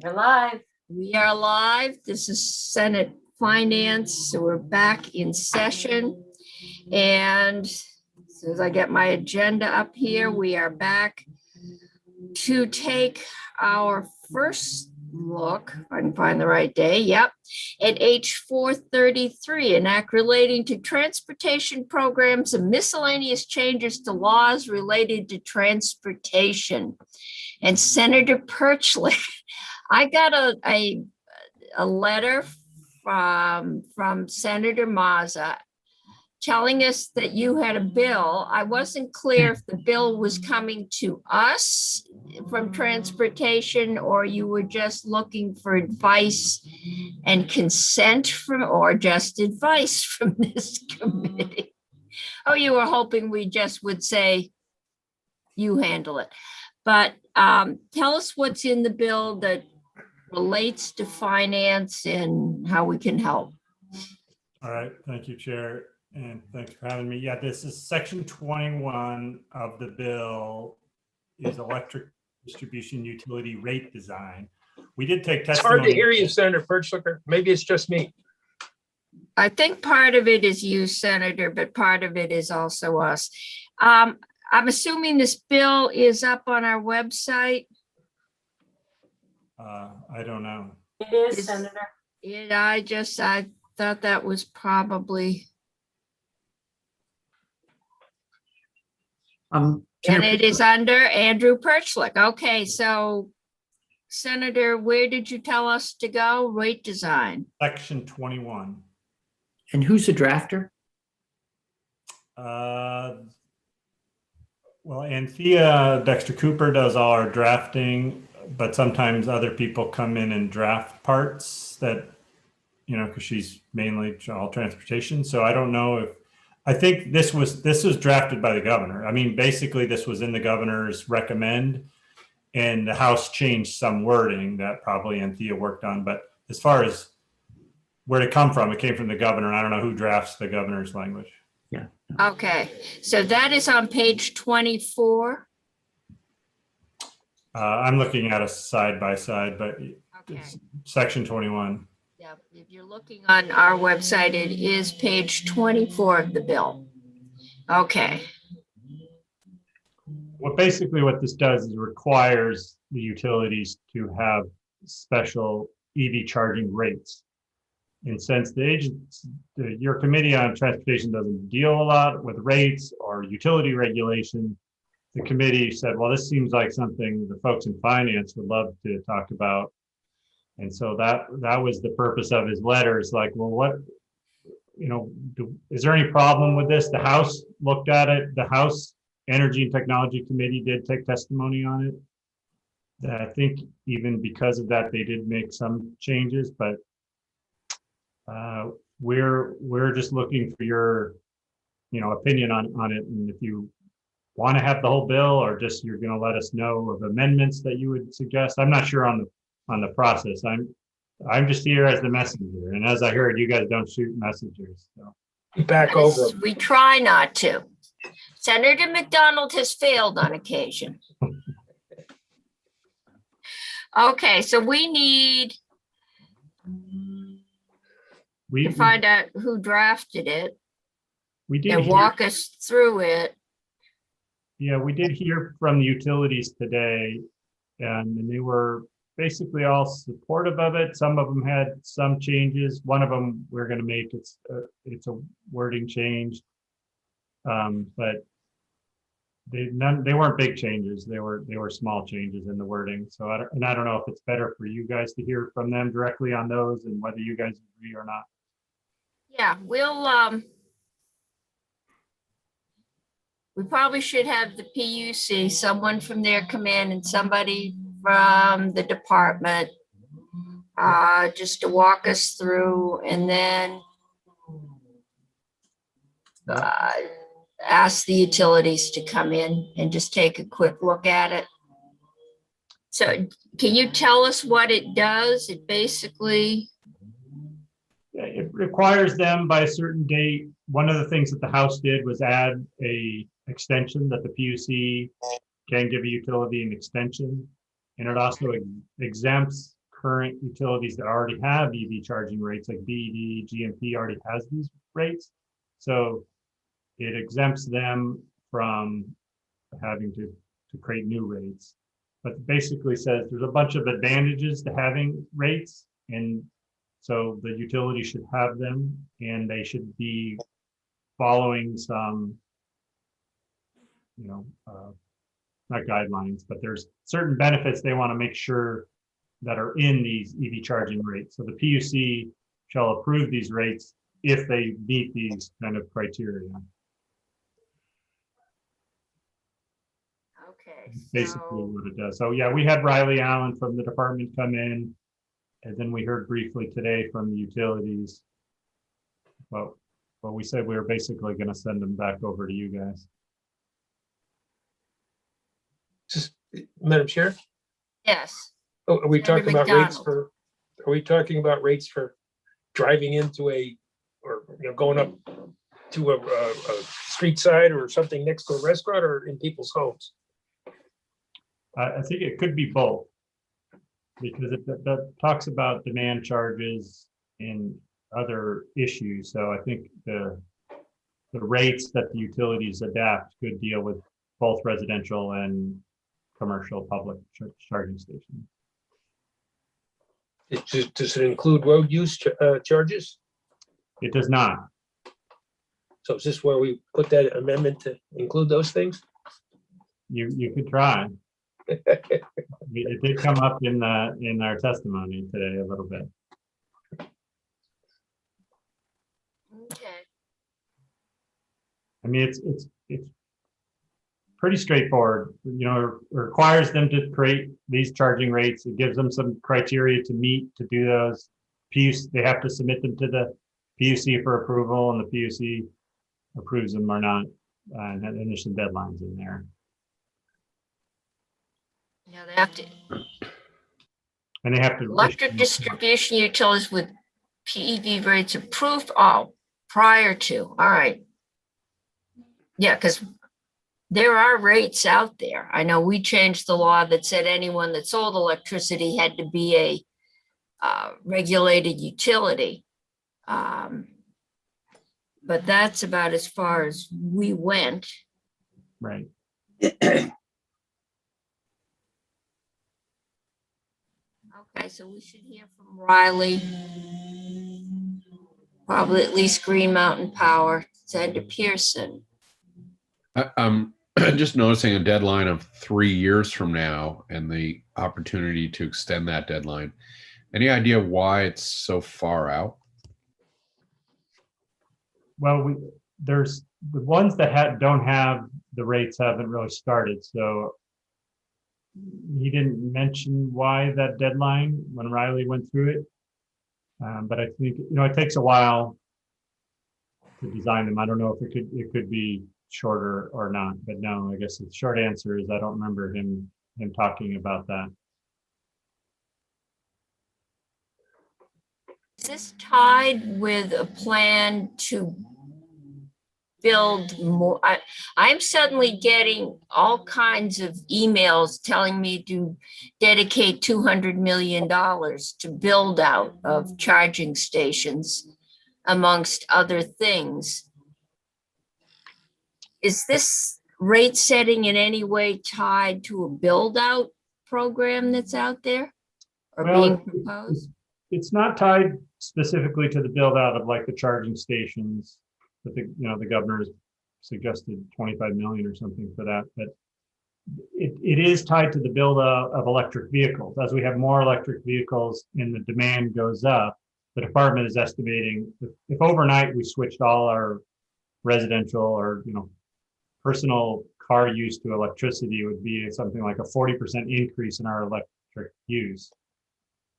We're live. We are live. This is Senate Finance. So we're back in session. And as soon as I get my agenda up here, we are back to take our first look, if I can find the right day, yep, at H 433, an act relating to transportation programs and miscellaneous changes to laws related to transportation. And Senator Perchlik, I got a letter from Senator Mazza telling us that you had a bill. I wasn't clear if the bill was coming to us from transportation or you were just looking for advice and consent from, or just advice from this committee. Oh, you were hoping we just would say, you handle it. But tell us what's in the bill that relates to finance and how we can help. All right, thank you, Chair, and thanks for having me. Yeah, this is section 21 of the bill is electric distribution utility rate design. We did take testimony. It's hard to hear you, Senator Perchlicker. Maybe it's just me. I think part of it is you, Senator, but part of it is also us. I'm assuming this bill is up on our website. I don't know. It is, Senator. I thought that was probably, and it is under Andrew Perchlik. Okay, so Senator, where did you tell us to go? Rate design. Section 21. And who's the drafter? Well, Anthea Dexter Cooper does all our drafting, but sometimes other people come in and draft parts that, you know, because she's mainly all transportation. So I don't know if, I think this was drafted by the governor. I mean, basically this was in the governor's recommend and the House changed some wording that probably Anthea worked on. But as far as where it come from, it came from the governor. And I don't know who drafts the governor's language. Yeah. Okay, so that is on page 24. I'm looking at a side by side, but Okay. it's section 21. Yeah, if you're looking on our website, it is page 24 of the bill. Okay, What this does is requires the utilities to have special EV charging rates. And since your committee on transportation doesn't deal a lot with rates or utility regulation, the committee said, well, this seems like something the folks in finance would love to talk about. And so that was the purpose of his letter. Is like, well, what, you know, is there any problem with this? The House looked at it. The House Energy and Technology Committee did take testimony on it. I think even because of that, they did make some changes, but we're just looking for your, you know, opinion on it. And if you want to have the whole bill or just you're going to let us know of amendments that you would suggest. I'm not sure on the process. I'm just here as the messenger. And as I heard, you guys don't shoot messengers. So. Back over. we try not to. Senator McDonald has failed on occasion. Okay, so we need to find out who drafted it we did and walk us through it. Yeah, we did hear from the utilities today, and they were basically all supportive of it. Some of them had some changes. One of them we're going to make it's a wording change, but they weren't big changes. They were small changes in the wording. So I don't know if it's better for you guys to hear from them directly on those and whether you guys agree or not. Yeah, we probably should have the PUC, someone from their command and somebody from the department, just to walk us through and then ask the utilities to come in and just take a quick look at it. So can you tell us what it does? It basically... It requires them by a certain date. One of the things that the House did was add a extension that the PUC can give a utility an extension. And it also exempts current utilities that already have EV charging rates, like BED, GMP already has these rates. So it exempts them from having to create new rates. But basically says there's a bunch of advantages to having rates, and so the utility should have them, and they should be following some, not guidelines, but there's certain benefits they want to make sure that are in these EV charging rates. So the PUC shall approve these rates if they meet these kind of criteria. Okay, Basically so, what it does. So yeah, we had Riley Allen from the department come in, and then we heard briefly today from the utilities. Well, we said we were basically going to send them back over to you guys. Just, Madam Chair, yes, are we Senator talking about rates McDonald. are we talking about rates for driving into or going up to a street side or something next to a restaurant, or in people's homes? I think it could be both, because that talks about demand charges and other issues. So I think the rates that the utilities adapt could deal with both residential and commercial public charging stations. Does it include road use charges? It does not. So is this where we put that amendment to include those things? You could try. It did come up in our testimony today a little bit. Okay, I mean, it's pretty straightforward. It requires them to create these charging rates. It gives them some criteria to meet to do those. PUC, they have to submit them to the PUC for approval, and the PUC approves them or not. And there's some deadlines in there. yeah, they have to, And they have to electric distribution utilities with PEV rates approved, prior to, all right. Yeah, because there are rates out there. I know we changed the law that said anyone that sold electricity had to be a regulated utility. But that's about as far as we went. Right. Okay, so we should hear from Riley. Probably at least Green Mountain Power, Senator Pearson. I'm just noticing a deadline of 3 years from now and the opportunity to extend that deadline. Any idea why it's so far out? Well, there's the ones that don't have the rates haven't really started. So he didn't mention why that deadline when Riley went through it. But I think, it takes a while to design them. I don't know if it could be shorter or not, but no, I guess the short answer is I don't remember him talking about that. Is this tied with a plan to build more? I'm suddenly getting all kinds of emails telling me to dedicate $200 million to build out of charging stations, amongst other things. Is this rate setting in any way tied to a build out program that's out there or being proposed? It's not tied specifically to the build out of like the charging stations. I think, the governor's suggested 25 million or something for that, but it is tied to the build out of electric vehicles. As we have more electric vehicles and the demand goes up, the department is estimating if overnight we switched all our residential or, personal car use to electricity, it would be something like a 40% increase in our electric use.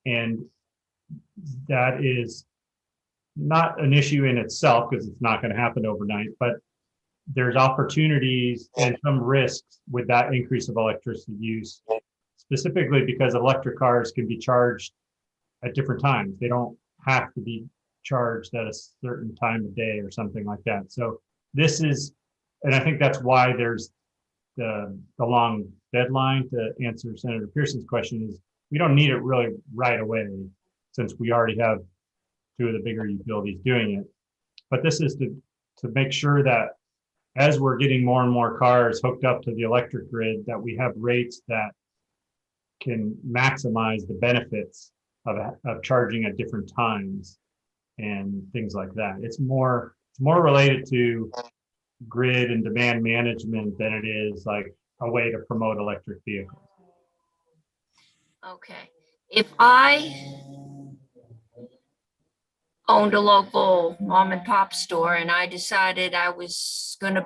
And that is not an issue in itself because it's not going to happen overnight, but there's opportunities and some risks with that increase of electricity use, specifically because electric cars can be charged at different times. They don't have to be charged at a certain time of day or something like that. So this is, and I think that's why there's the long deadline to answer Senator Pearson's question is we don't need it really right away, since we already have two of the bigger utilities doing it. But this is to make sure that as we're getting more and more cars hooked up to the electric grid, that we have rates that can maximize the benefits of charging at different times and things like that. It's more related to grid and demand management than it is like a way to promote electric vehicles. Okay. If I owned a local mom and pop store and I decided I was going to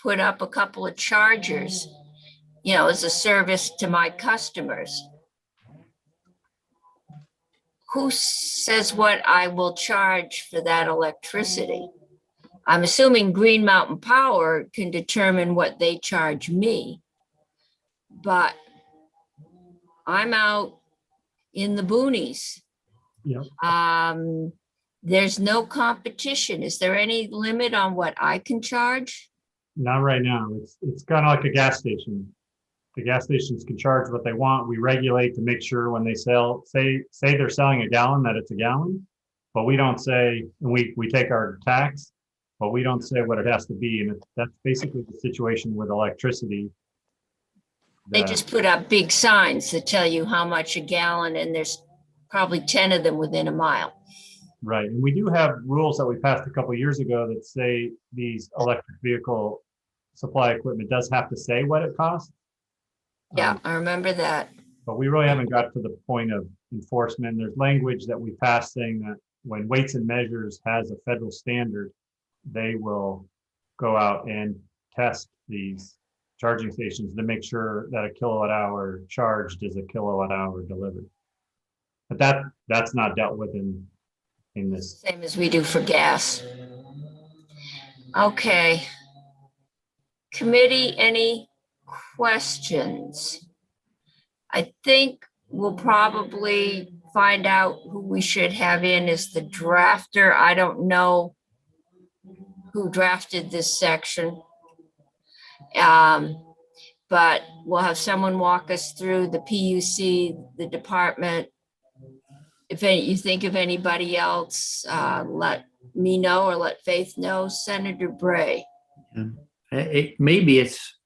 put up a couple of chargers, as a service to my customers, who says what I will charge for that electricity? I'm assuming Green Mountain Power can determine what they charge me, but I'm out in the boonies. Yeah. There's no competition. Is there any limit on what I can charge? Not right now. It's kind of like a gas station. The gas stations can charge what they want. We regulate to make sure when they say they're selling a gallon, that it's a gallon, but we don't say, and we take our tax, but we don't say what it has to be. And that's basically the situation with electricity. They just put up big signs that tell you how much a gallon, and there's probably 10 of them within a mile. Right. And we do have rules that we passed a couple of years ago that say these electric vehicle supply equipment does have to say what it costs. Yeah, I remember that. But we really haven't got to the point of enforcement. There's language that we passed saying that when Weights and Measures has a federal standard, they will go out and test these charging stations to make sure that a kilowatt hour charged is a kilowatt hour delivered. But that's not dealt with in this. Same as we do for gas. Okay. Committee, any questions? I think we'll probably find out who we should have in as the drafter. I don't know who drafted this section. But we'll have someone walk us through the PUC, the department. If you think of anybody else, let me know or let Faith know. Senator Bray. Maybe it's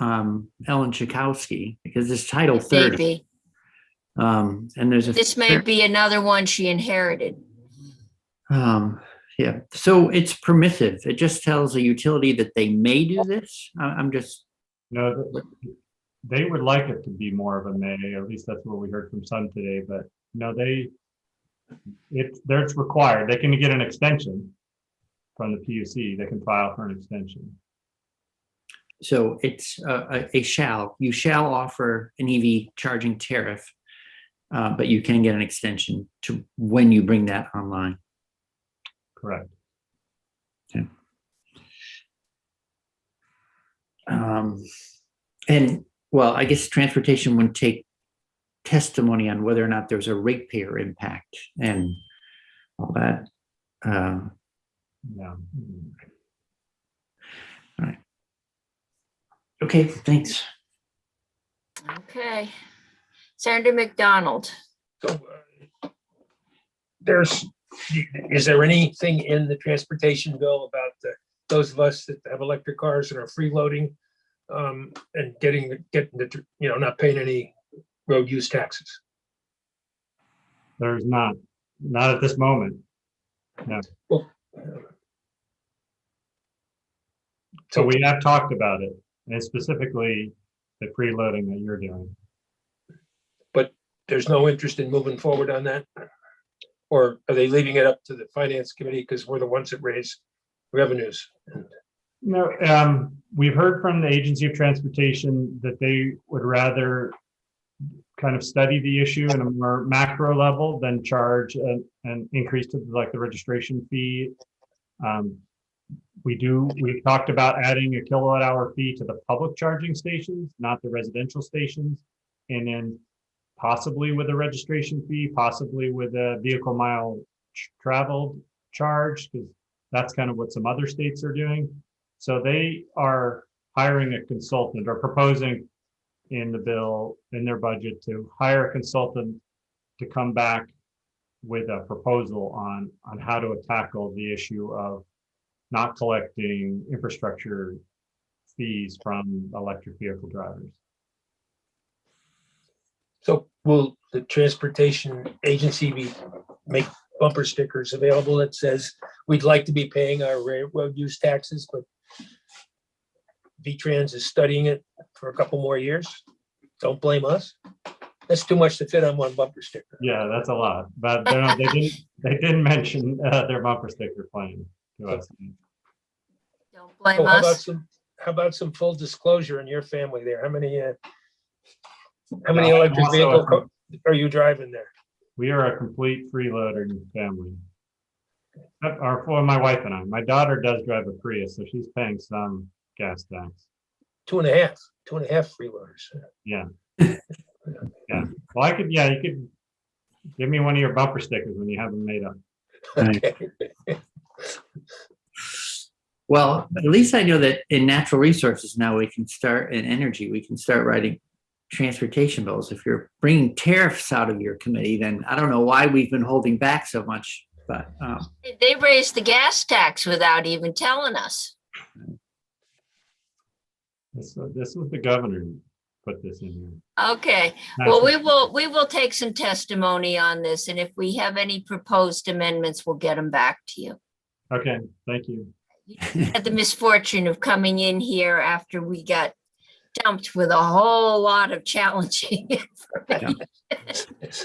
Ellen Schakowsky, because it's Title 30. Maybe. And there's This may be another one she inherited. Yeah, so it's permissive. It just tells a utility that they may do this. I'm just. No, they would like it to be more of a may, at least that's what we heard from Sun today, but no, it's required. They can get an extension from the PUC. They can file for an extension. So it's you shall offer an EV charging tariff, but you can get an extension to when you bring that online. Correct. Okay. And well, I guess transportation would take testimony on whether or not there's a ratepayer impact and all that. Yeah. All right. Okay, thanks. Okay. Senator McDonald. So is there anything in the transportation bill about those of us that have electric cars and are freeloading and getting the, not paying any road use taxes? There's not at this moment. No. Well, So we have talked about it, and specifically the preloading that you're doing. But there's no interest in moving forward on that? Or are they leaving it up to the finance committee because we're the ones that raise revenues? No, we've heard from the Agency of Transportation that they would rather kind of study the issue in a more macro level than charge an increase to like the registration fee. We've talked about adding a kilowatt hour fee to the public charging stations, not the residential stations. And then possibly with a registration fee, possibly with a vehicle mile traveled charge, because that's kind of what some other states are doing. So they are hiring a consultant or proposing in the bill, in their budget, to hire a consultant to come back with a proposal on how to tackle the issue of not collecting infrastructure fees from electric vehicle drivers. So will the transportation agency make bumper stickers available that says, we'd like to be paying our road use taxes, but V-Trans is studying it for a couple more years? Don't blame us. That's too much to fit on one bumper sticker. Yeah, that's a lot, but they didn't mention their bumper sticker plan to us. Don't So blame how about us. how about some full disclosure in your family there? How many electric vehicles are you driving there? We are a complete freeloader family. For my wife and I. My daughter does drive a Prius, so she's paying some gas tax. 2.5 freeloaders. Yeah. Yeah. Well, you could give me one of your bumper stickers when you have them made up. Okay. Well, at least I know that in natural resources now we can start, in energy, we can start writing transportation bills. If you're bringing tariffs out of your committee, then I don't know why we've been holding back so much, but They raised the gas tax without even telling us. This was the governor who put this in here. Okay, well, we will take some testimony on this, and if we have any proposed amendments, we'll get them back to you. Okay, thank you. You had the misfortune of coming in here after we got dumped with a whole lot of challenging information.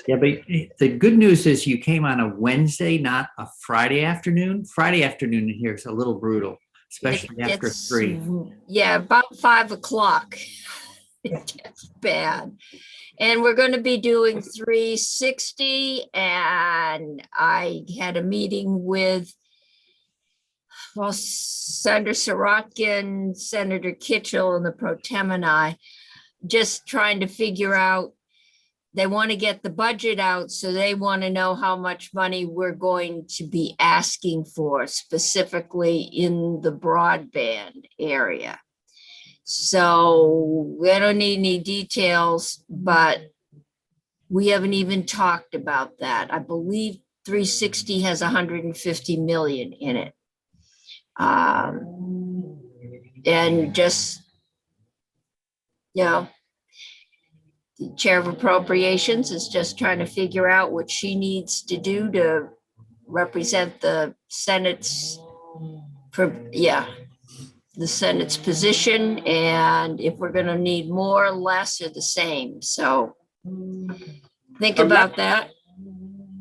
yeah, but the good news is you came on a Wednesday, not a Friday afternoon. Friday afternoon here is a little brutal, especially after It's- 3. Yeah, about 5 o'clock. It gets bad. And we're going to be doing 360, and I had a meeting with Senator Sirotkin, Senator Kitchell, and the pro tem and I, just trying to figure out, they want to get the budget out, so they want to know how much money we're going to be asking for specifically in the broadband area. So we don't need any details, but we haven't even talked about that. I believe 360 has 150 million in it. And just, the chair of appropriations is just trying to figure out what she needs to do to represent the Senate's, the Senate's position, and if we're gonna need more, less, or the same. So think about that.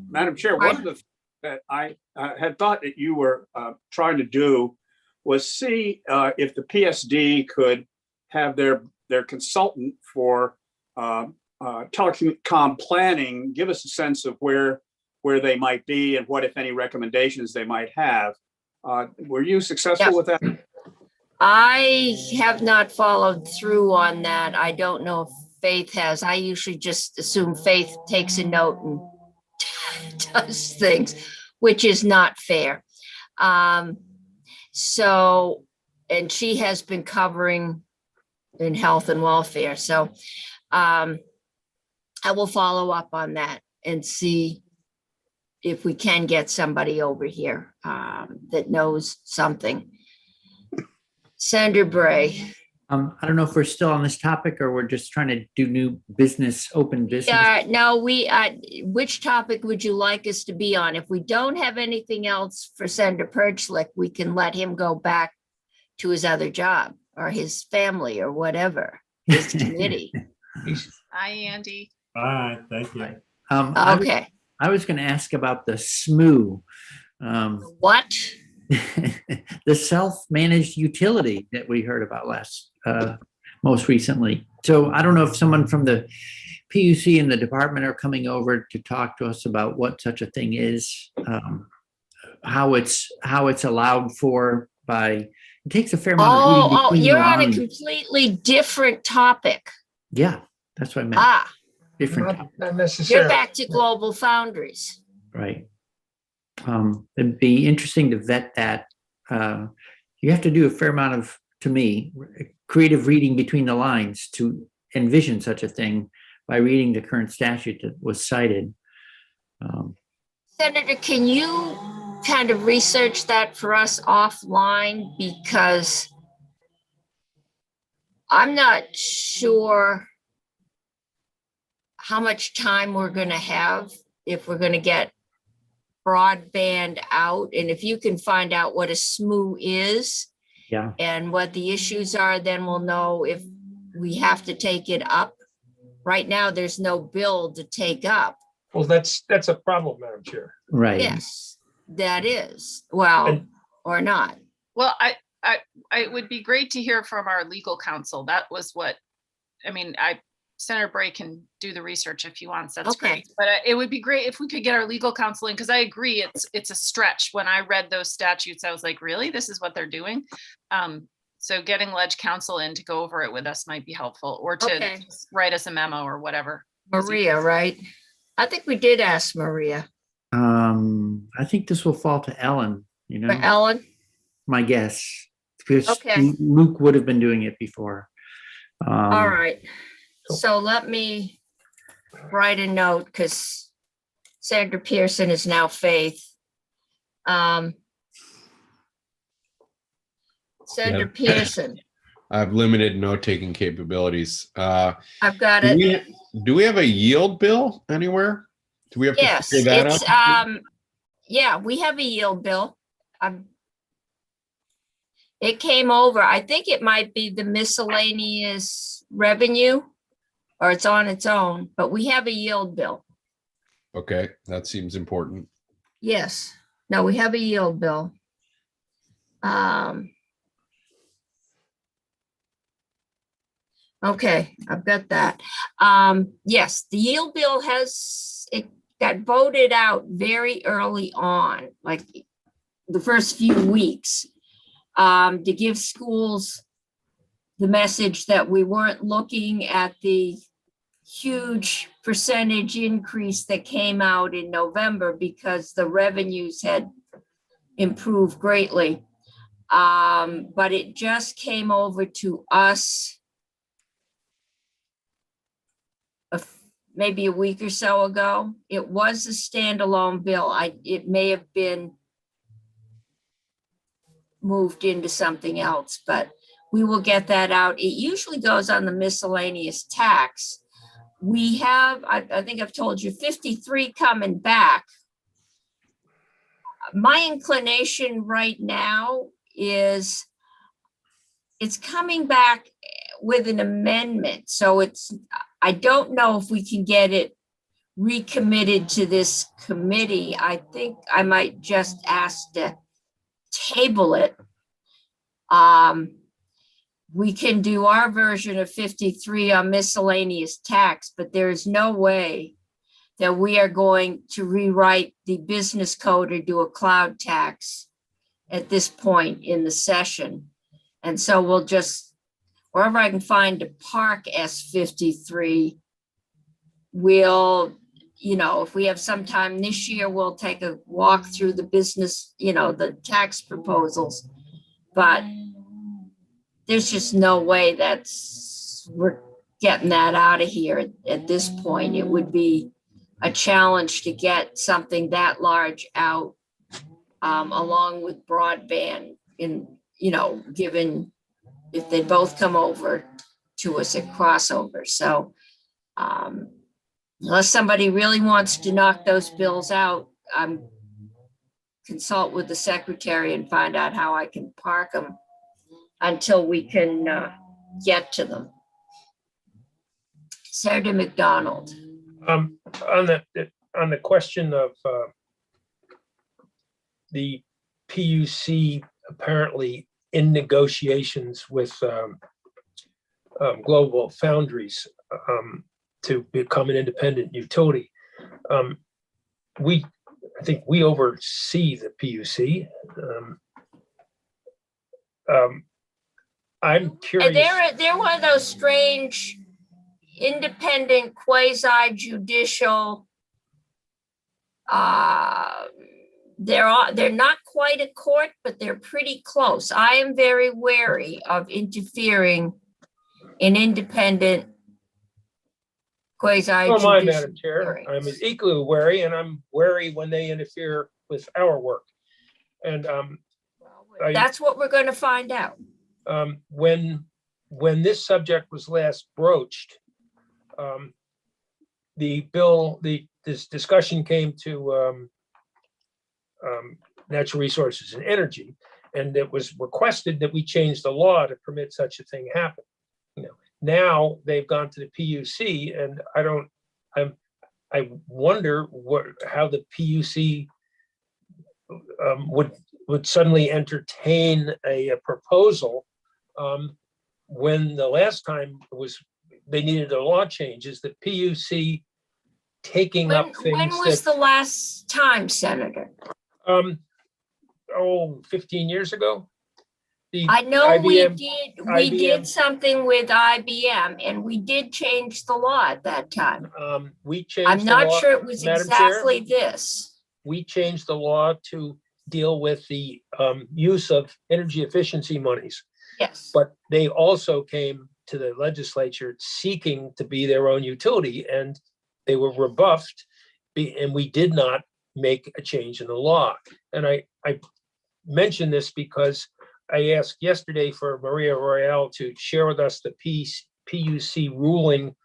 Madam Chair, one of the things that I had thought that you were trying to do was see if the PSD could have their consultant for telecom planning give us a sense of where they might be and what, if any, recommendations they might have. Were you successful with that? I have not followed through on that. I don't know if Faith has. I usually just assume Faith takes a note and does things, which is not fair. So, and she has been covering in health and welfare. So I will follow up on that and see if we can get somebody over here that knows something. Senator Bray. I don't know if we're still on this topic or we're just trying to do new business, open business. Yeah, no, which topic would you like us to be on? If we don't have anything else for Senator Perchlik, we can let him go back to his other job or his family or whatever, his committee. Hi, Andy. Bye, thank you. Okay, I was going to ask about the SMU, what? the self-managed utility that we heard about most recently. So I don't know if someone from the PUC and the department are coming over to talk to us about what such a thing is, how it's allowed for by. It takes a fair amount of reading Oh, between the you're on a lines. completely different topic. Yeah, that's what I meant. Different topic. Not You're necessarily. back to Global Foundries. Right. It'd be interesting to vet that. You have to do a fair amount of, to me, creative reading between the lines to envision such a thing by reading the current statute that was cited. Senator, can you kind of research that for us offline? Because I'm not sure how much time we're going to have if we're going to get broadband out. And if you can find out what a SMU is Yeah. and what the issues are, then we'll know if we have to take it up. Right now, there's no bill to take up. Well, that's a problem, Madam Chair. Right. Yes, that is. Well, And- or not. Well, it would be great to hear from our legal counsel. That was what, I mean, Senator Bray can do the research if he wants. That's Okay. great. But it would be great if we could get our legal counsel in, because I agree, it's a stretch. When I read those statutes, I was like, really? This is what they're doing? So getting ledge counsel in to go over it with us might be helpful, or to Okay. just write us a memo or whatever. Maria, right? I think we did ask Maria. I think this will fall to Ellen, you But know, Ellen, my guess. Because Okay. Luke would have been doing it before. all right. So let me write a note because Sandra Pearson is now Faith. Sandra Pearson, I have limited note-taking capabilities. I've got Do it. we have a yield bill anywhere? Do we have to Yes, figure that it's, out? yeah, we have a yield bill. It came over, I think it might be the miscellaneous revenue, or it's on its own, but we have a yield bill. Okay, that seems important. Yes, no, we have a yield bill. Okay, I've got that. Yes, the yield bill it got voted out very early on, like the first few weeks, to give schools the message that we weren't looking at the huge percentage increase that came out in November because the revenues had improved greatly. But it just came over to us maybe a week or so ago. It was a standalone bill. It may have been moved into something else, but we will get that out. It usually goes on the miscellaneous tax. We have, I think I've told you, 53 coming back. My inclination right now is it's coming back with an amendment. So I don't know if we can get it recommitted to this committee. I think I might just ask to table it. We can do our version of 53 on miscellaneous tax, but there's no way that we are going to rewrite the business code or do a cloud tax at this point in the session. And so we'll just, wherever I can find to park S53, we'll, if we have some time this year, we'll take a walk through the business, the tax proposals. But there's just no way we're getting that out of here at this point. It would be a challenge to get something that large out, along with broadband given if they both come over to us at crossover. So unless somebody really wants to knock those bills out, consult with the secretary and find out how I can park them until we can get to them. Senator McDonald. On the question of the PUC apparently in negotiations with Global Foundries to become an independent utility. I think we oversee the PUC. I'm curious. They're one of those strange independent quasi-judicial. They're not quite a court, but they're pretty close. I am very wary of interfering in independent quasi. Oh, my Madam judicial Chair, hearings. I'm equally wary, and I'm wary when they interfere with our work. And I- That's what we're gonna find out. when this subject was last broached, this discussion came to natural resources and energy, and it was requested that we change the law to permit such a thing happen. Now they've gone to the PUC, and I wonder how the PUC would suddenly entertain a proposal when the last time they needed a law change. Is the PUC taking up When things was the that, last time, Senator? 15 years ago? The I know we IBM did IBM. something with IBM and we did change the law at that time. We changed I'm the not law- sure it was Madam Chair? exactly this. We changed the law to deal with the use of energy efficiency monies. Yes. But they also came to the legislature seeking to be their own utility, and they were rebuffed. And we did not make a change in the law. And I mention this because I asked yesterday for Maria Royale to share with us the PUC ruling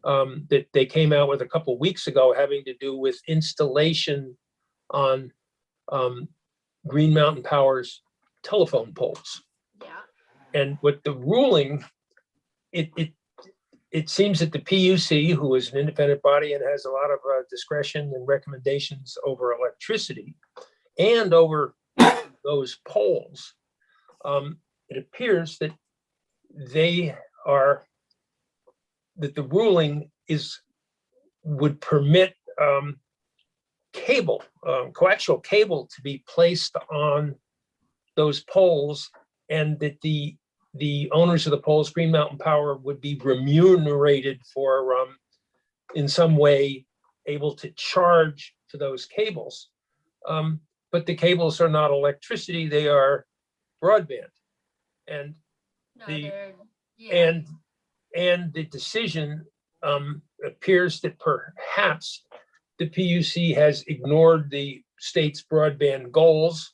that they came out with a couple of weeks ago, having to do with installation on Green Mountain Power's telephone poles. Yeah. And with the ruling, it seems that the PUC, who is an independent body and has a lot of discretion and recommendations over electricity and over those poles, it appears that that the ruling would permit coaxial cable to be placed on those poles, and that the owners of the poles, Green Mountain Power, would be remunerated for in some way able to charge for those cables. But the cables are not electricity, they are broadband. And No, the- yeah. and the decision appears that perhaps the PUC has ignored the state's broadband goals,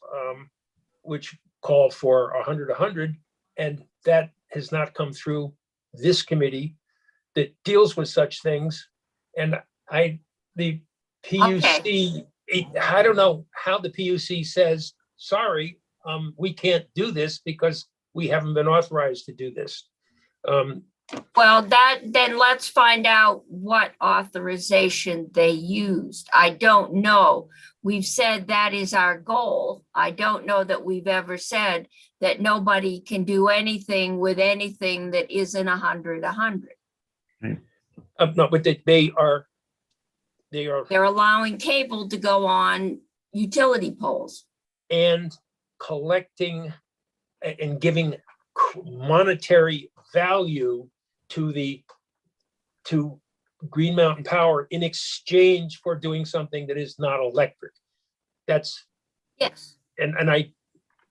which call for 100, and that has not come through this committee that deals with such things. And the PUC, I don't know how the PUC says, sorry, we can't do this because we haven't been authorized to do this. Well, then let's find out what authorization they used. I don't know. We've said that is our goal. I don't know that we've ever said that nobody can do anything with anything that isn't 100. No, but they are. They're allowing cable to go on utility poles. And collecting and giving monetary value to Green Mountain Power in exchange for doing something that is not electric. That's, Yes. and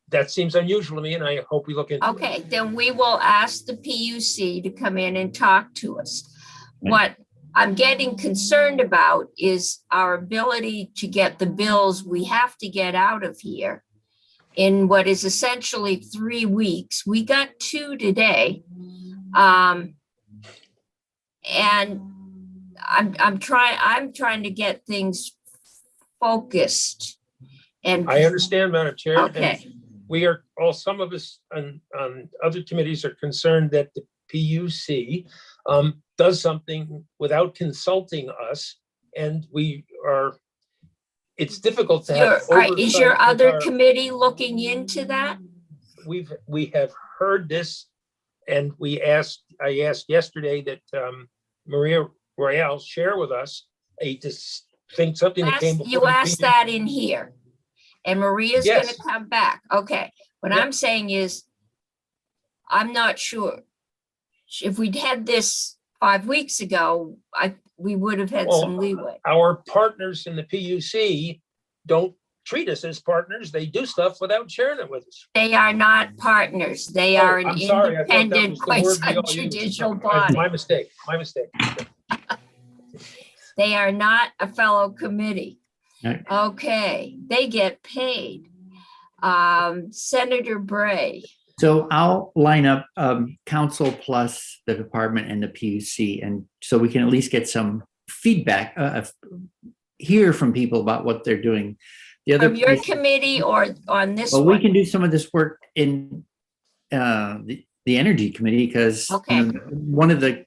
that seems unusual to me, and I hope we look into it. Okay, then we will ask the PUC to come in and talk to us. What I'm getting concerned about is our ability to get the bills we have to get out of here in what is essentially 3 weeks. We got 2 today. And I'm trying to get things focused. And I understand, Madam Chair. and okay, We are, some of us on other committees are concerned that the PUC does something without consulting us, and it's difficult to have. is your oversight with other our- committee looking into that? We have heard this, and I asked yesterday that Maria Royale share with us something that came before. You the asked PUC. that in here. And Maria's gonna Yes. come back. Okay, what Yep. I'm saying is, I'm not sure. If we'd had this 5 weeks ago, we would have had some leeway. Our partners in the PUC don't treat us as partners. They do stuff without sharing it with us. They are not partners. They are an I'm sorry, I thought that independent was the word we all used. quasi-judicial My body. mistake. They are not a fellow committee. Right. Okay, they get paid. Senator Bray. So I'll line up council plus the department and the PUC, and so we can at least get some feedback, hear from people about what they're doing. The other From your place- committee or on this well, we one? can do some of this work in the energy committee, because Okay. one of the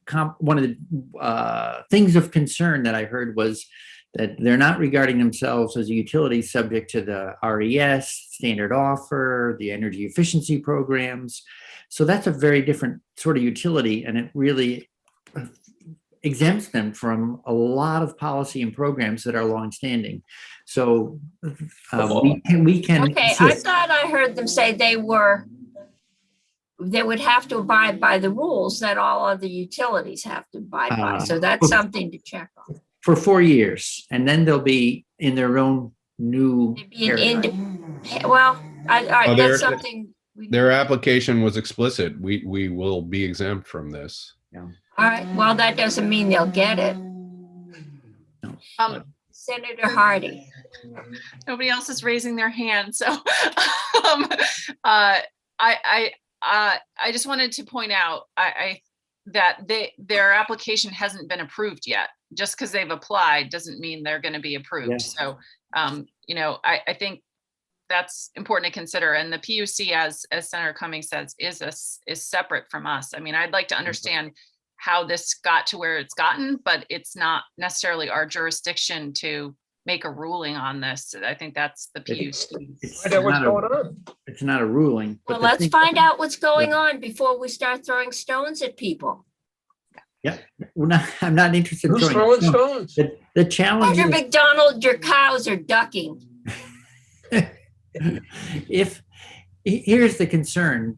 things of concern that I heard was that they're not regarding themselves as a utility subject to the RES, standard offer, the energy efficiency programs. So that's a very different sort of utility, and it really exempts them from a lot of policy and programs that are longstanding. So we can. Okay, I assist. thought I heard them say they would have to abide by the rules that all other utilities have to abide by. So that's something to check on. For 4 years, and then they'll be in their own new They'd be an paradigm. well, Oh, that's something. Their application was explicit. We will be exempt from this. All right, well, that doesn't mean they'll get it. Senator Hardy. Nobody else is raising their hand, so I just wanted to point out that their application hasn't been approved yet. Just because they've applied doesn't mean they're going to be approved. Yes. So I think that's important to consider. And the PUC, as Senator Cummings says, is separate from us. I mean, I'd like to understand how this got to where it's gotten, but it's not necessarily our jurisdiction to make a ruling on this. I think that's the PUC. It's Find out what's not going a- on. It's not a ruling. but Well, the let's thing- find out what's going on before we start throwing stones at people. I'm not interested in Who's throwing stones? The challenge Senator is McDonald, your cows are ducking. here's the concern.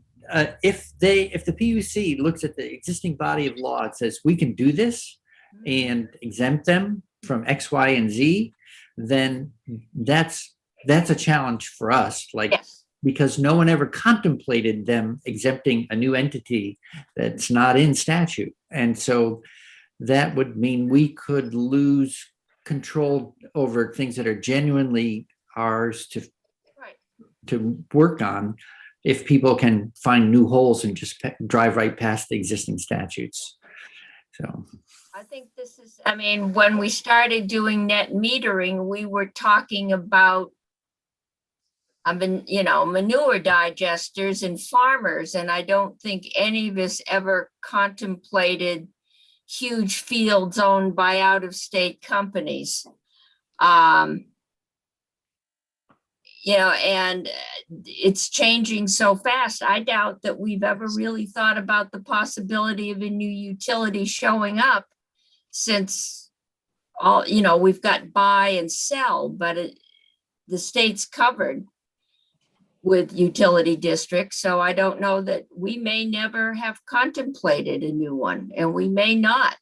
If the PUC looks at the existing body of law, it says we can do this and exempt them from X, Y, and Z, then that's a challenge for us. Like, Yes. because no one ever contemplated them exempting a new entity that's not in statute. And so that would mean we could lose control over things that are genuinely ours Right. to work on if people can find new holes and just drive right past the existing statutes. So, I think this is, I mean, when we started doing net metering, we were talking about manure digesters and farmers, and I don't think any of us ever contemplated huge fields owned by out-of-state companies. And it's changing so fast. I doubt that we've ever really thought about the possibility of a new utility showing up since we've got buy and sell, but the state's covered with utility districts. So I don't know that we may never have contemplated a new one, and we may not.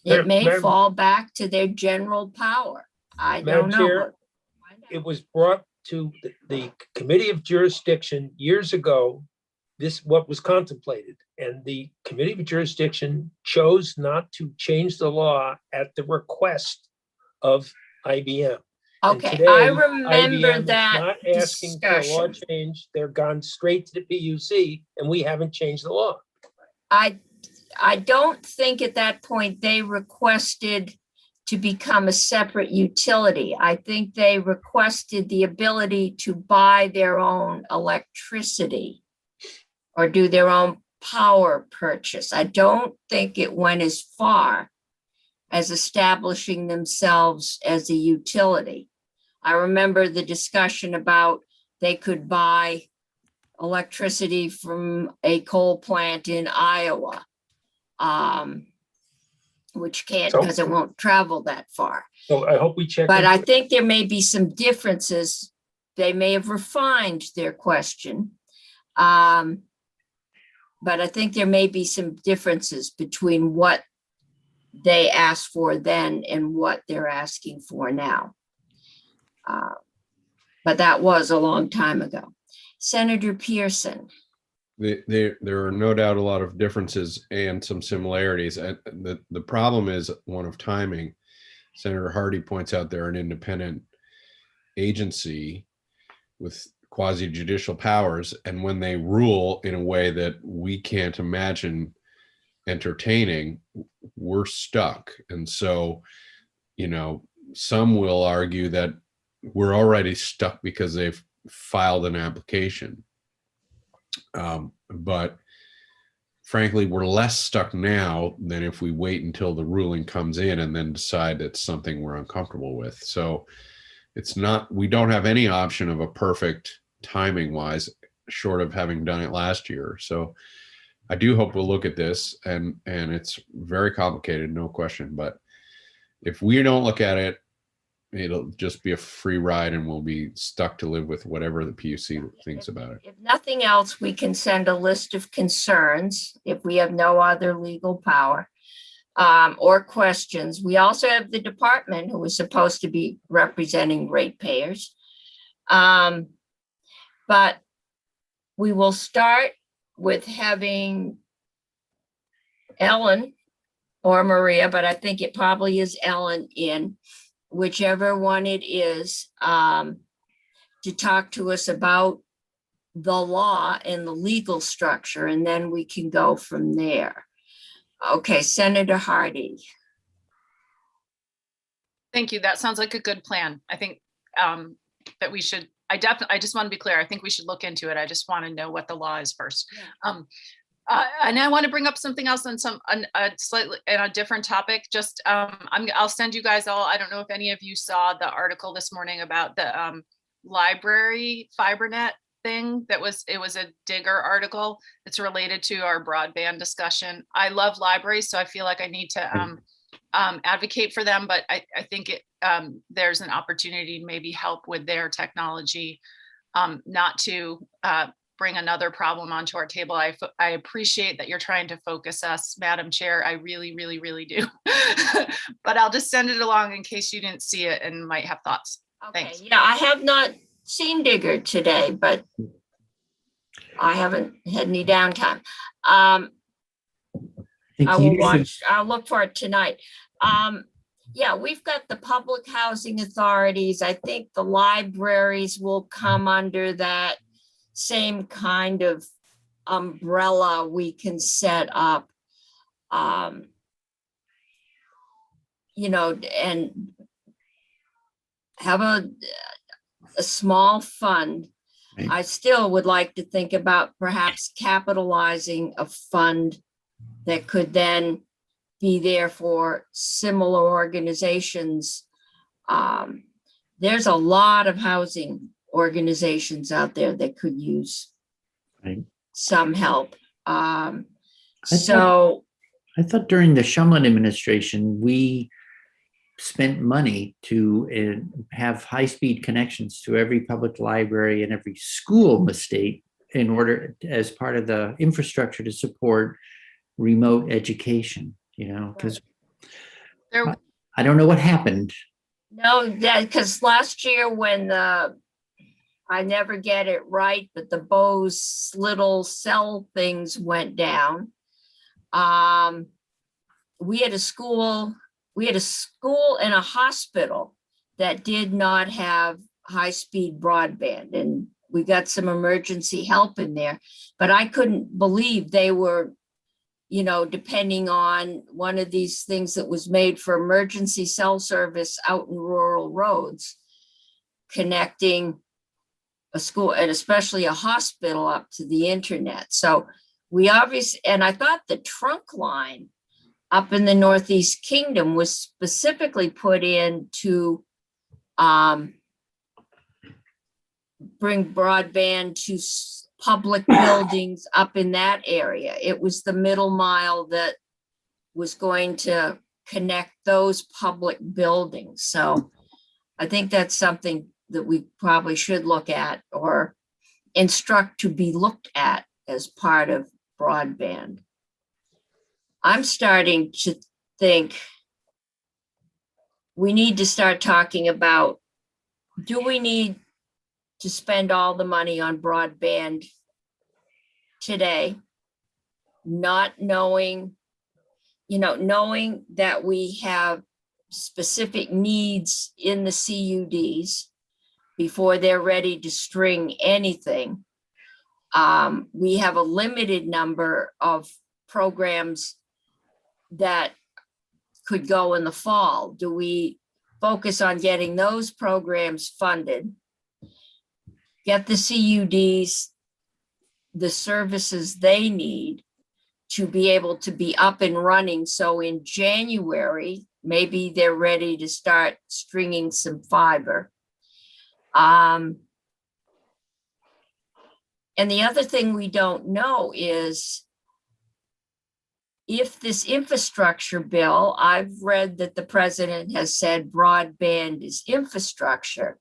It may Madam- fall back to their general power. I don't Madam Chair, know. It was brought to the Committee of Jurisdiction years ago, what was contemplated. And the Committee of Jurisdiction chose not to change the law at the request of IBM. And Okay, today, I remember IBM is that not asking for a law discussion. change. They're gone straight to the PUC, and we haven't changed the law. I don't think at that point they requested to become a separate utility. I think they requested the ability to buy their own electricity or do their own power purchase. I don't think it went as far as establishing themselves as a utility. I remember the discussion about they could buy electricity from a coal plant in Iowa, which can't So- because it won't travel that far. So I hope we check. But I into it. think there may be some differences. They may have refined their question. But I think there may be some differences between what they asked for then and what they're asking for now. But that was a long time ago. Senator Pearson. There are no doubt a lot of differences and some similarities. And the problem is one of timing. Senator Hardy points out they're an independent agency with quasi judicial powers. And when they rule in a way that we can't imagine entertaining, we're stuck. And so, some will argue that we're already stuck because they've filed an application. But frankly, we're less stuck now than if we wait until the ruling comes in and then decide it's something we're uncomfortable with. So we don't have any option of a perfect timing wise, short of having done it last year. So I do hope we'll look at this, and it's very complicated, no question. But if we don't look at it, it'll just be a free ride and we'll be stuck to live with whatever the PUC thinks about it. If nothing else, we can send a list of concerns if we have no other legal power or questions. We also have the department who is supposed to be representing ratepayers. But we will start with having Ellen or Maria, but I think it probably is Ellen in, whichever one it is, to talk to us about the law and the legal structure, and then we can go from there. Okay, Senator Hardy. Thank you. That sounds like a good plan. I think that we should, I just want to be clear. I think we should look into it. I just want to know what the law is first. And I want to bring up something else on slightly in a different topic. Just I'll send you guys all. I don't know if any of you saw the article this morning about the library FiberNet thing. It was a Digger article. It's related to our broadband discussion. I love libraries, so I feel like I need to advocate for them, but I think there's an opportunity to maybe help with their technology, not to bring another problem onto our table. I appreciate that you're trying to focus us, Madam Chair. I really, really, really do. But I'll just send it along in case you didn't see it and might have thoughts. Okay, Thanks. yeah, I have not seen Digger today, but I haven't had any downtime. I'll look for it tonight. Yeah, we've got the public housing authorities. I think the libraries will come under that same kind of umbrella we can set up. And have a small fund. Right. I still would like to think about perhaps capitalizing a fund that could then be there for similar organizations. There's a lot of housing organizations out there that could use Right. some help. I thought during the Shumlin administration, we spent money to have high-speed connections to every public library and every school in the state in order, as part of the infrastructure to support remote education, because I don't know what happened. No, because last year when I never get it right, but the Bose little cell things went down. We had a school and a hospital that did not have high-speed broadband, and we got some emergency help in there, but I couldn't believe they were, depending on one of these things that was made for emergency cell service out in rural roads, connecting a school and especially a hospital up to the internet. So we obviously, and I thought the trunk line up in the Northeast Kingdom was specifically put in to bring broadband to public buildings up in that area. It was the middle mile that was going to connect those public buildings. So I think that's something that we probably should look at or instruct to be looked at as part of broadband. I'm starting to think we need to start talking about, do we need to spend all the money on broadband today, not knowing, knowing that we have specific needs in the CUDs before they're ready to string anything. We have a limited number of programs that could go in the fall. Do we focus on getting those programs funded? Get the CUDs the services they need to be able to be up and running. So in January, maybe they're ready to start stringing some fiber. And the other thing we don't know is if this infrastructure bill, I've read that the president has said broadband is infrastructure.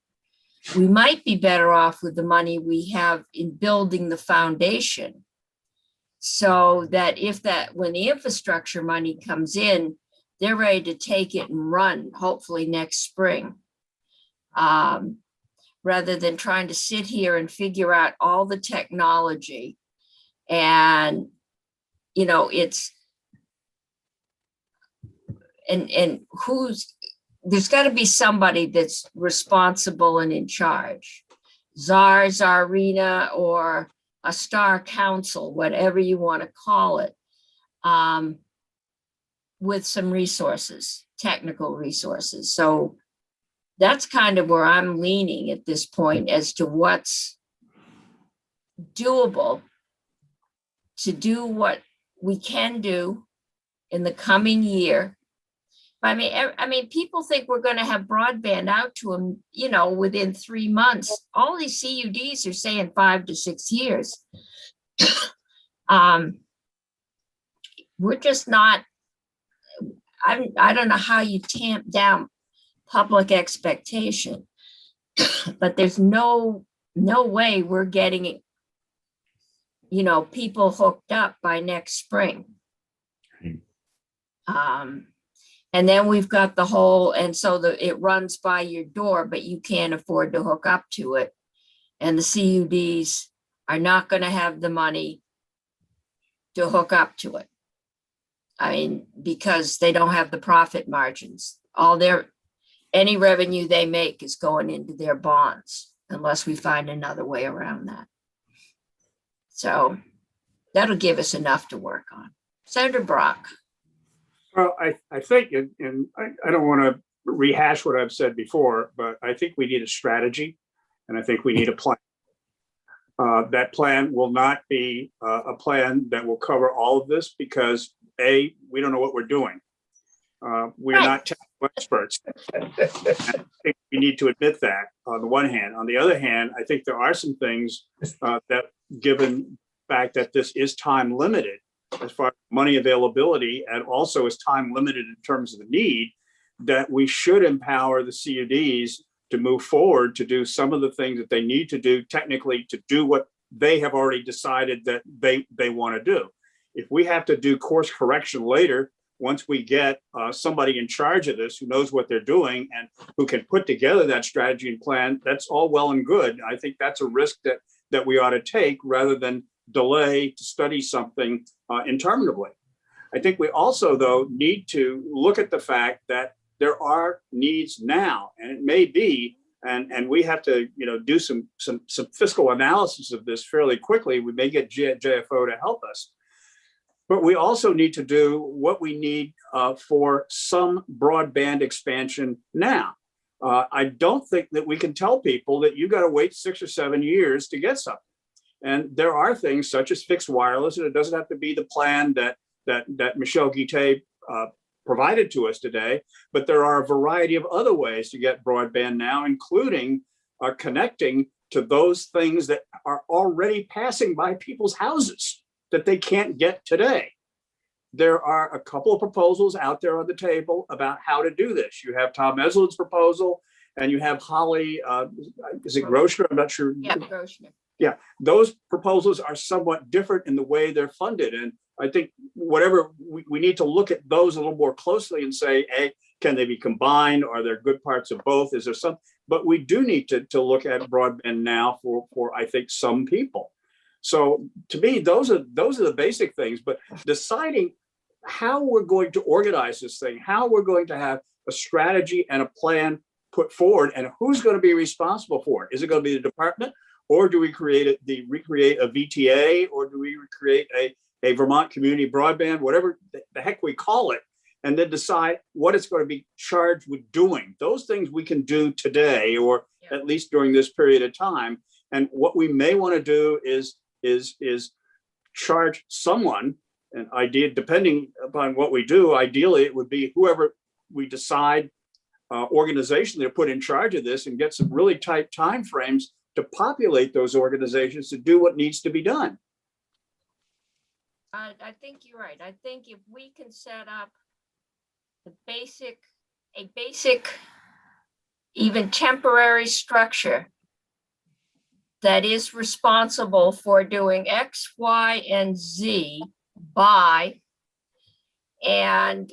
We might be better off with the money we have in building the foundation. So that when the infrastructure money comes in, they're ready to take it and run, hopefully next spring. Rather than trying to sit here and figure out all the technology. And, you know, there's got to be somebody that's responsible and in charge. Czarina, or a star council, whatever you want to call it, with some resources, technical resources. So that's kind of where I'm leaning at this point as to what's doable to do what we can do in the coming year. I mean, people think we're going to have broadband out to them, you know, within 3 months. All these CUDs are saying 5 to 6 years. We're just not, I don't know how you tamp down public expectation, but there's no way we're getting it, you know, people hooked up by next spring. And then we've got the whole, and so it runs by your door, but you can't afford to hook up to it. And the CUDs are not going to have the money to hook up to it. I mean, because they don't have the profit margins. Any revenue they make is going into their bonds, unless we find another way around that. So that'll give us enough to work on. Senator Brock. Well, I think, and I don't want to rehash what I've said before, but I think we need a strategy, and I think we need a plan. That plan will not be a plan that will cover all of this because we don't know what we're doing. We are not technical experts. I think we need to admit that on the one hand. On the other hand, I think there are some things that, given the fact that this is time limited, as far as money availability, and also is time limited in terms of the need, that we should empower the CUDs to move forward to do some of the things that they need to do technically to do what they have already decided that they want to do. If we have to do course correction later, once we get somebody in charge of this who knows what they're doing and who can put together that strategy and plan, that's all well and good. I think that's a risk that we ought to take rather than delay to study something interminably. I think we also, though, need to look at the fact that there are needs now, and it may be, and we have to, you know, do some fiscal analysis of this fairly quickly. We may get JFO to help us, but we also need to do what we need for some broadband expansion now. I don't think that we can tell people that you got to wait 6 or 7 years to get something. And there are things such as fixed wireless, and it doesn't have to be the plan that Michelle Guité provided to us today, but there are a variety of other ways to get broadband now, including connecting to those things that are already passing by people's houses that they can't get today. There are a couple of proposals out there on the table about how to do this. You have Tom Eslin's proposal, and you have Holly, is it Groschner? I'm not sure. Yeah, Groschner. Yeah, those proposals are somewhat different in the way they're funded. And I think whatever we need to look at those a little more closely and say, hey, can they be combined? Are there good parts of both? Is there some? But we do need to look at broadband now for I think some people. So to me, those are the basic things. But deciding how we're going to organize this thing, how we're going to have a strategy and a plan put forward, and who's going to be responsible for it? Is it going to be the department, or do we recreate a VTA, or do we recreate a Vermont community broadband, whatever the heck we call it, and then decide what it's going to be charged with doing? Those things we can do today, or at least during this period of time. And what we may want to do is charge someone, an idea, depending upon what we do. Ideally, it would be whoever we decide organization to put in charge of this, and get some really tight timeframes to populate those organizations to do what needs to be done. I think you're right. I think if we can set up a basic, even temporary structure that is responsible for doing X, Y, and Z by, and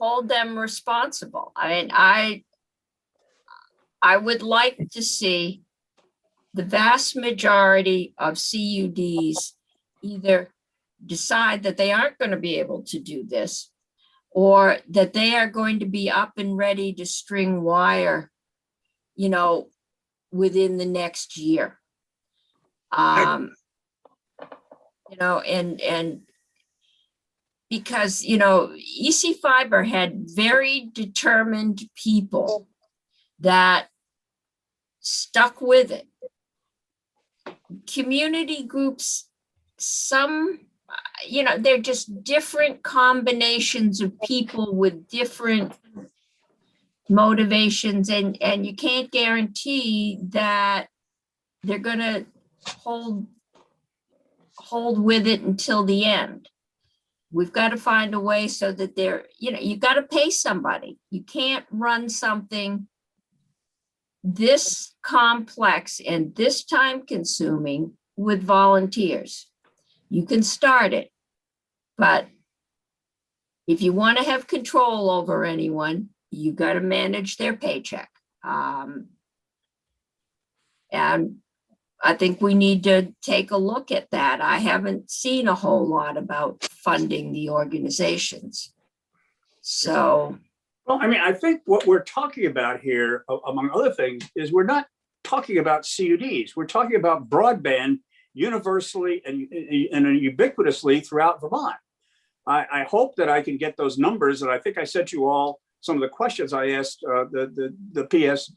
hold them responsible. I mean, I would like to see the vast majority of CUDs either decide that they aren't going to be able to do this, or that they are going to be up and ready to string wire, within the next year. And because, EC Fiber had very determined people that stuck with it. Community groups, some, they're just different combinations of people with different motivations, and you can't guarantee that they're gonna hold with it until the end. We've got to find a way so that you've got to pay somebody. You can't run something this complex and this time consuming with volunteers. You can start it, but if you want to have control over anyone, you got to manage their paycheck. And I think we need to take a look at that. I haven't seen a whole lot about funding the organizations. So. Well, I mean, I think what we're talking about here, among other things, is we're not talking about CUDs. We're talking about broadband universally and ubiquitously throughout Vermont. I hope that I can get those numbers, and I think I sent you all some of the questions I asked the PS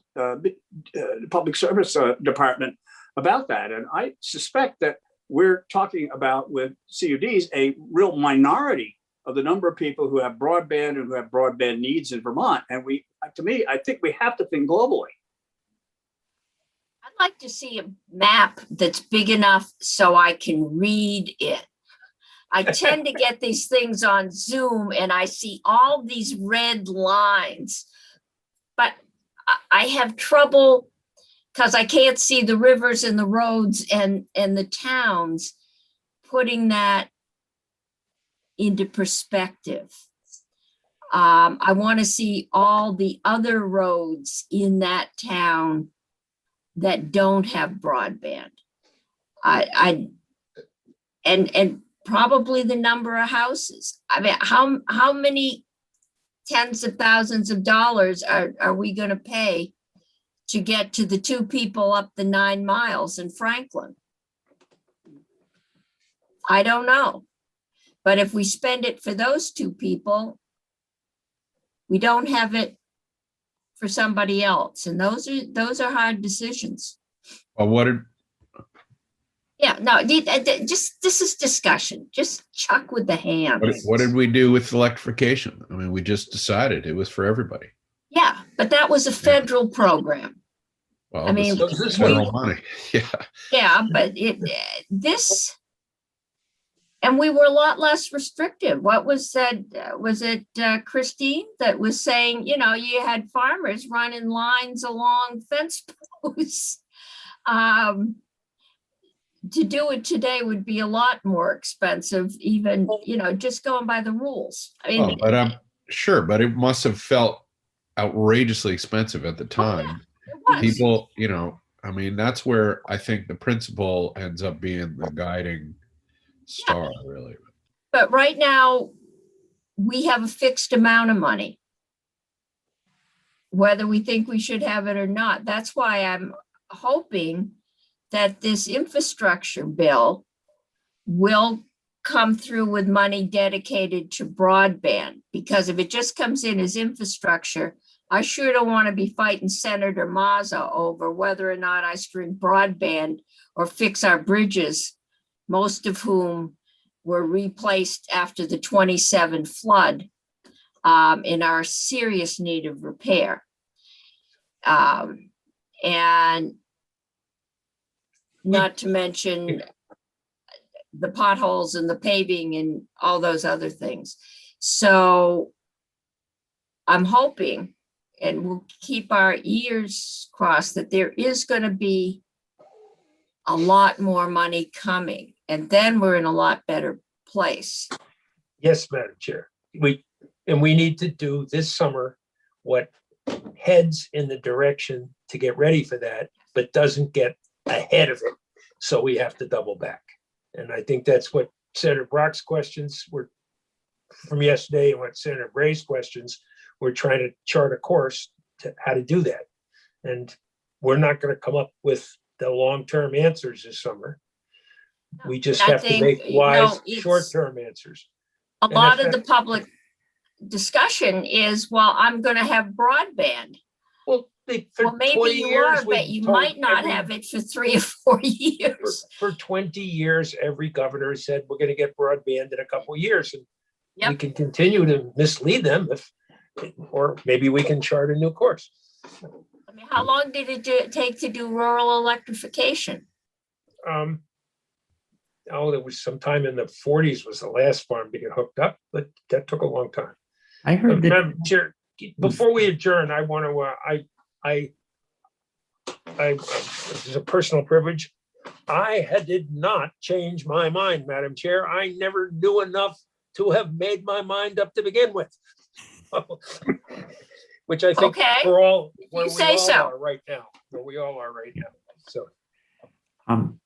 Public Service Department about that. And I suspect that we're talking about, with CUDs, a real minority of the number of people who have broadband and who have broadband needs in Vermont. And I think we have to think globally. I'd like to see a map that's big enough so I can read it. I tend to get these things on Zoom and I see all these red lines, but I have trouble because I can't see the rivers and the roads and the towns, putting that into perspective. I want to see all the other roads in that town that don't have broadband. And probably the number of houses. I mean, how many tens of thousands of dollars are we going to pay to get to the two people up the 9 miles in Franklin? I don't know. But if we spend it for those two people, we don't have it for somebody else. And those are hard decisions. Well, Yeah, no, just this is discussion. Just chuck with the hands. what did we do with electrification? I mean, we just decided it was for everybody. Yeah, but that was a federal program. Well, I mean, this is federal money. Yeah. Yeah, but and we were a lot less restrictive. What was said, was it Christine that was saying, you had farmers running lines along fence posts. To do it today would be a lot more expensive, even, just going by the rules. I mean, But I'm sure, but it must have felt outrageously expensive at the time. it was. People, I mean, that's where I think the principle ends up being the guiding star, really. But right now, we have a fixed amount of money, whether we think we should have it or not. That's why I'm hoping that this infrastructure bill will come through with money dedicated to broadband, because if it just comes in as infrastructure, I sure don't want to be fighting Senator Mazza over whether or not I string broadband or fix our bridges, most of whom were replaced after the 27 flood, and are serious need of repair. And not to mention the potholes and the paving and all those other things. So I'm hoping, and we'll keep our ears crossed, that there is going to be a lot more money coming, and then we're in a lot better place. Yes, Madam Chair. We need to do this summer what heads in the direction to get ready for that, but doesn't get ahead of it. So we have to double back. And I think that's what Senator Brock's questions were from yesterday, and what Senator Bray's questions were, trying to chart a course to how to do that. And we're not going to come up with the long-term answers this summer. We just I have to think, make you know, wise, it's- short-term answers. A And lot if of the that- public discussion is, well, I'm going to have broadband. Well, for Well, maybe 20 you years, are, but we've you told might not every- have it for 3 or 4 years. For 20 years, every governor said, we're going to get broadband in a couple of years. And we Yep. can continue to mislead them or maybe we can chart a new course. I mean, how long did it take to do rural electrification? There was sometime in the 40s was the last farm to get hooked up, but that took a long time. I heard that, Madam Chair, before we adjourn, I want to, this is a personal privilege. Did not change my mind, Madam Chair. I never knew enough to have made my mind up to begin with. Which I think Okay, for all, you where we say all so. are right now, So,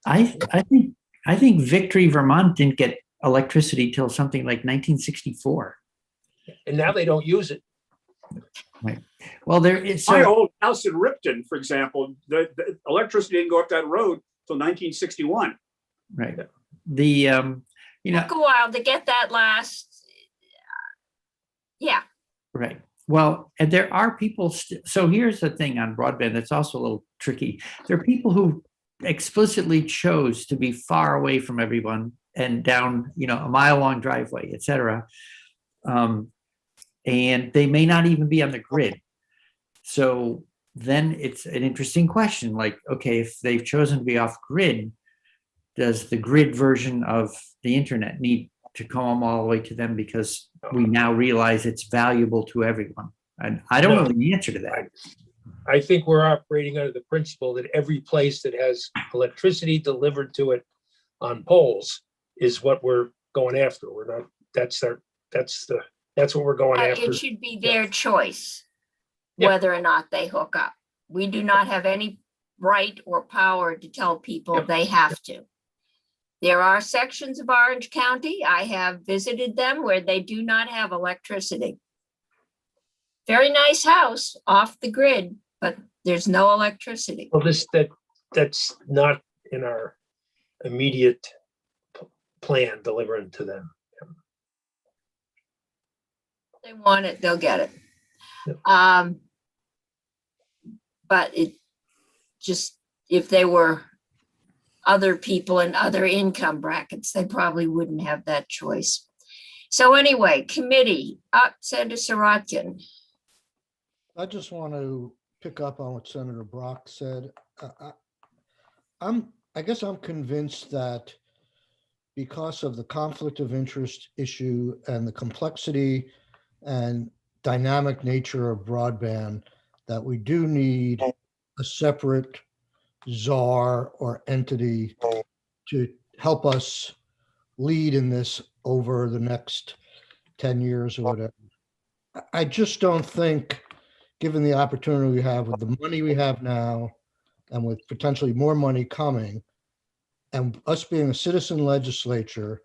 I think Victory, Vermont didn't get electricity till something like 1964. and now they don't use it. Well, there is, My so, old house in Ripton, for example, the electricity didn't go up that road till 1961. right. The, you know, Took a while to get that last. Yeah, right. Well, and there are people, so here's the thing on broadband that's also a little tricky. There are people who explicitly chose to be far away from everyone and down, a mile-long driveway, et cetera. And they may not even be on the grid. So then it's an interesting question, like, okay, if they've chosen to be off grid, does the grid version of the internet need to come all the way to them because we now realize it's valuable to everyone? And I don't know the answer to that. I think we're operating under the principle that every place that has electricity delivered to it on poles is what we're going after. We're not, that's what we're going after. it should be their choice, Yeah. whether or not they hook up. We do not have any right or power to tell people Yep. they have to. There are sections of Orange County, I have visited them, where they do not have electricity. Very nice house off the grid, but there's no electricity. Well, that's not in our immediate plan delivering to them. They want it, they'll get it. Yep. But it just, if they were other people in other income brackets, they probably wouldn't have that choice. So anyway, committee, Senator Sirotkin. I just want to pick up on what Senator Brock said. I guess I'm convinced that because of the conflict of interest issue and the complexity and dynamic nature of broadband, that we do need a separate czar or entity to help us lead in this over the next 10 years or whatever. I just don't think, given the opportunity we have with the money we have now and with potentially more money coming, and us being a citizen legislature,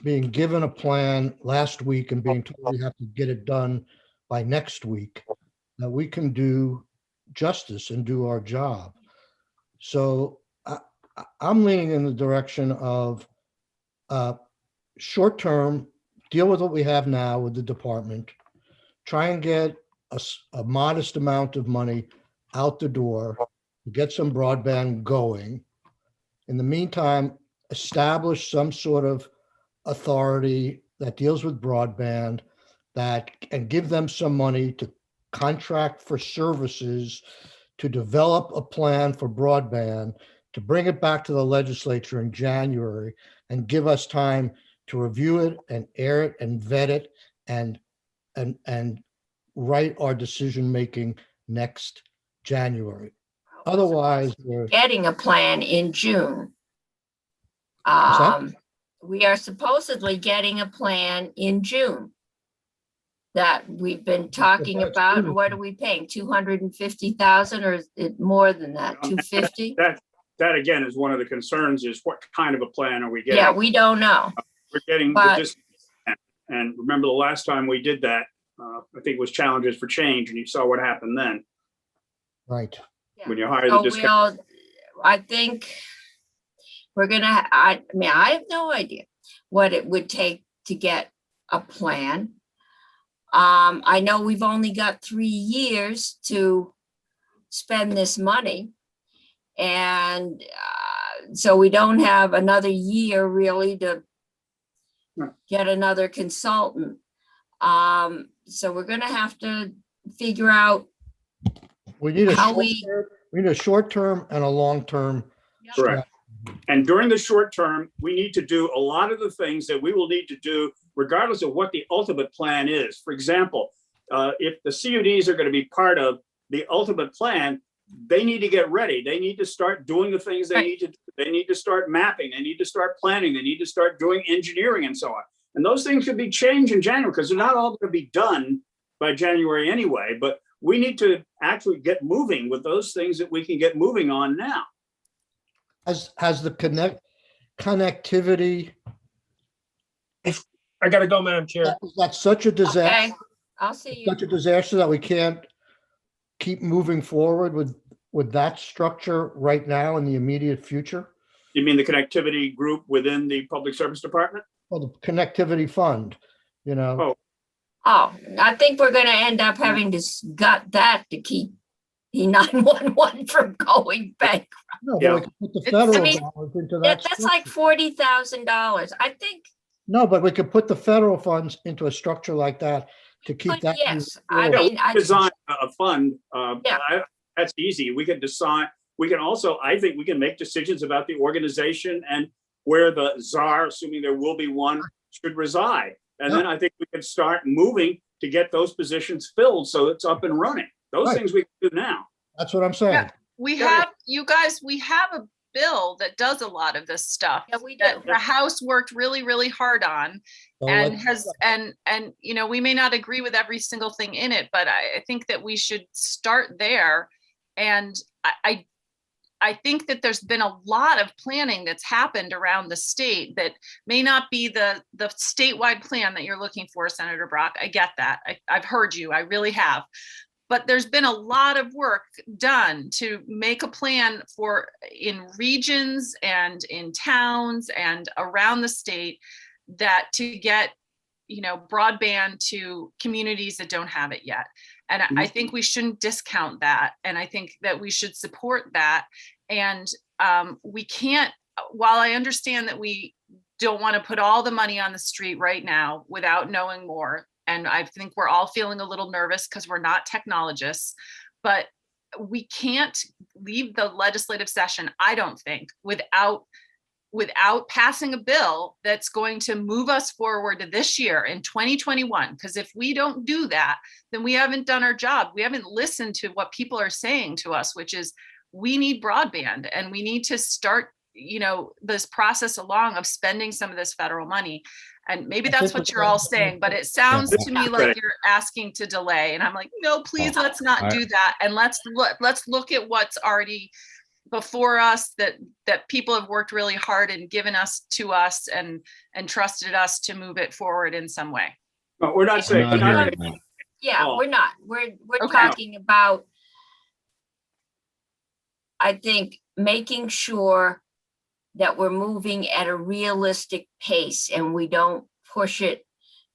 being given a plan last week and being told we have to get it done by next week, that we can do justice and do our job. So I'm leaning in the direction of short-term, deal with what we have now with the department, try and get a modest amount of money out the door to get some broadband going. In the meantime, establish some sort of authority that deals with broadband and give them some money to contract for services, to develop a plan for broadband, to bring it back to the legislature in January and give us time to review it and air it and vet it and write our decision-making next January. Otherwise, we're Getting a plan in June. What's that? We are supposedly getting a plan in June that we've been talking that's about. true. What are we paying? 250,000 or is it more than that? 250? That again is one of the concerns, is what kind of a plan are we getting? Yeah, we don't know. We're getting but- the distance. And remember the last time we did that, I think it was Challenges for Change, and you saw what happened then right. when you hired So the discount. I think we're gonna, I mean, I have no idea what it would take to get a plan. I know we've only got 3 years to spend this money. And so we don't have another year really to Right. get another consultant. So we're gonna have to figure out We need a How short-term and a long-term. Correct. And during the short term, we need to do a lot of the things that we will need to do regardless of what the ultimate plan is. For example, if the CUDs are going to be part of the ultimate plan, they need to get ready. They need to start doing the things they Right. need to do. They need to start mapping. They need to start planning. They need to start doing engineering and so on. And those things could be changed in January because they're not all going to be done by January anyway. But we need to actually get moving with those things that we can get moving on now. Has the connectivity, I gotta go, Madam Chair. that's such a Okay, disaster, I'll see you. such a disaster that we can't keep moving forward with that structure right now in the immediate future? You mean the connectivity group within the Public Service Department? Well, the connectivity fund, you know? Oh. Oh, I think we're gonna end up having to gut that to keep the 911 from going bankrupt. No, Yeah. but we could put the It's- I federal mean, dollars into that. That's like structure. $40,000. I think, No, but we could put the federal funds into a structure like that to keep but that. yes, I Yeah, mean, we design a fund. Yeah. That's easy. We can decide. We can also, I think we can make decisions about the organization and where the czar, assuming there will be one, should reside. And then I think we can start moving to get those positions filled so it's up and running. Those Right. things we can do now. That's what I'm saying. Yeah. We have, you guys, we have a bill that does a lot of this stuff. Yeah, we That do. the House worked really, really hard on. So And let's- has, and, you know, we may not agree with every single thing in it, but I think that we should start there. And I think that there's been a lot of planning that's happened around the state that may not be the statewide plan that you're looking for, Senator Brock. I get that. I've heard you. I really have. But there's been a lot of work done to make a plan for in regions and in towns and around the state that to get, you know, broadband to communities that don't have it yet. And I think we shouldn't discount that. And I think that we should support that. And we can't, while I understand that we don't want to put all the money on the street right now without knowing more. And I think we're all feeling a little nervous because we're not technologists, but we can't leave the legislative session, I don't think, without passing a bill that's going to move us forward to this year in 2021. Because if we don't do that, then we haven't done our job. We haven't listened to what people are saying to us, which is we need broadband and we need to start, you know, this process along of spending some of this federal money. And maybe I that's think what you're all saying, but it sounds to me like you're asking to delay. And I'm like, no, please, let's not do that. And let's look at what's already before us that people have worked really hard and given us to us and trusted us to move it forward in some way. But we're not saying, I'm we're not not, hearing that. Yeah, Oh. we're not. We're Okay. talking about, I think, making sure that we're moving at a realistic pace and we don't push it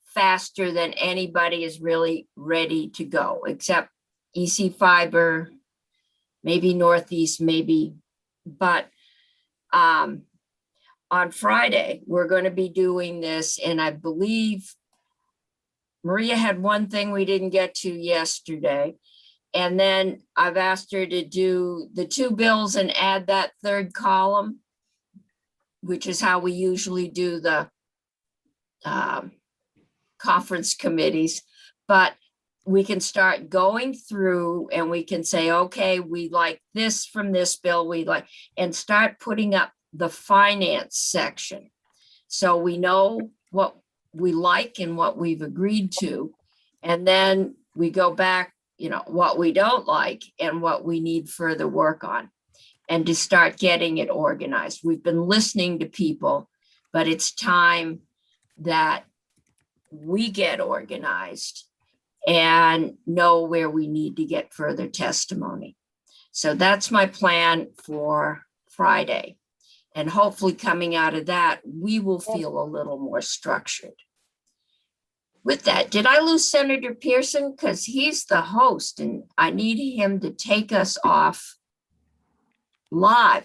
faster than anybody is really ready to go, except EC Fiber, maybe Northeast, maybe. But on Friday, we're going to be doing this, and I believe Maria had one thing we didn't get to yesterday. And then I've asked her to do the 2 bills and add that 3rd column, which is how we usually do the conference committees. But we can start going through and we can say, okay, we like this from this bill, we like, and start putting up the finance section. So we know what we like and what we've agreed to. And then we go back, what we don't like and what we need further work on, and to start getting it organized. We've been listening to people, but it's time that we get organized and know where we need to get further testimony. So that's my plan for Friday. And hopefully coming out of that, we will feel a little more structured. With that, did I lose Senator Pearson? Because he's the host and I need him to take us off live.